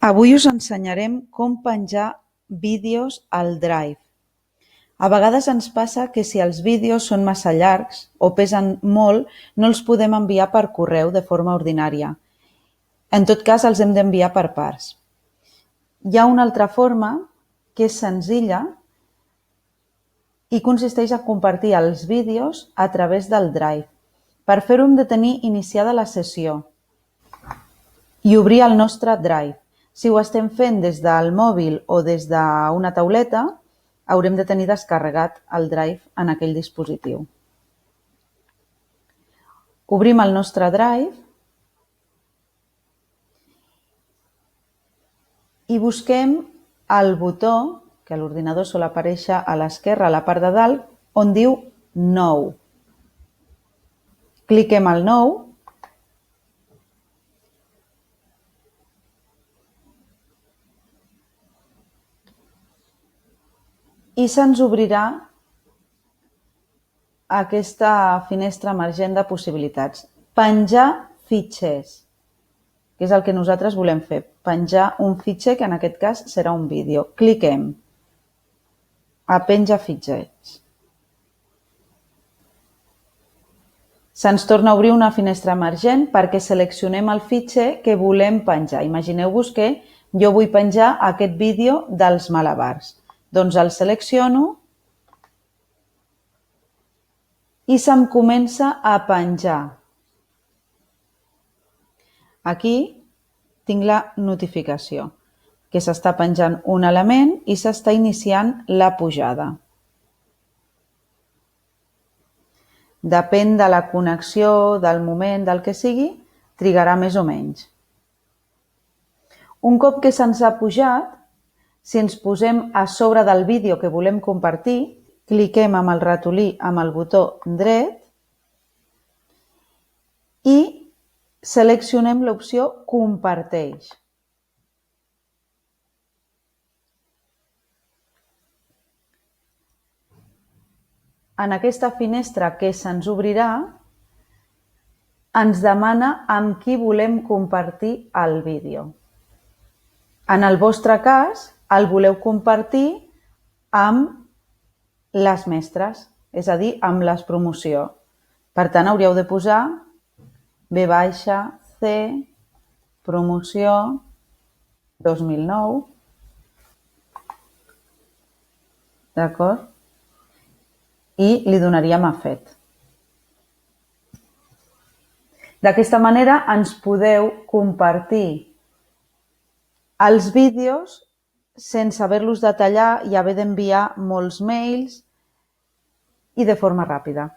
Avui us ensenyarem com penjar vídeos al Drive. A vegades ens passa que si els vídeos són massa llargs o pesen molt, no els podem enviar per correu de forma ordinària. En tot cas, els hem d'enviar per parts. Hi ha una altra forma que és senzilla i consisteix a compartir els vídeos a través del Drive. Per fer-ho hem de tenir iniciada la sessió i obrir el nostre Drive. Si ho estem fent des del mòbil o des d'una tauleta, haurem de tenir descarregat el Drive en aquell dispositiu. Obrim el nostre Drive i busquem el botó, que a l'ordinador sol aparèixer a l'esquerra, a la part de dalt, on diu Nou. Cliquem al Nou i se'ns obrirà aquesta finestra emergent de possibilitats. Penjar fitxers, que és el que nosaltres volem fer. Penjar un fitxer, que en aquest cas serà un vídeo. Cliquem a penjar fitxers. Se'ns torna a obrir una finestra emergent perquè seleccionem el fitxer que volem penjar. Imagineu-vos que jo vull penjar aquest vídeo dels malabars. Doncs el selecciono i se'm comença a penjar. Aquí tinc la notificació, que s'està penjant un element i s'està iniciant la pujada. Depèn de la connexió, del moment, del que sigui, trigarà més o menys. Un cop que se'ns ha pujat, si ens posem a sobre del vídeo que volem compartir, cliquem amb el ratolí amb el botó dret i seleccionem l'opció Comparteix. En aquesta finestra que se'ns obrirà, ens demana amb qui volem compartir el vídeo. En el vostre cas, el voleu compartir amb les mestres, és a dir, amb les promocions. Per tant, hauríeu de posar V-C promoció 2009. D'acord? I li donaríem a fet. D'aquesta manera ens podeu compartir els vídeos sense haver-los de tallar i haver d'enviar molts mails i de forma ràpida.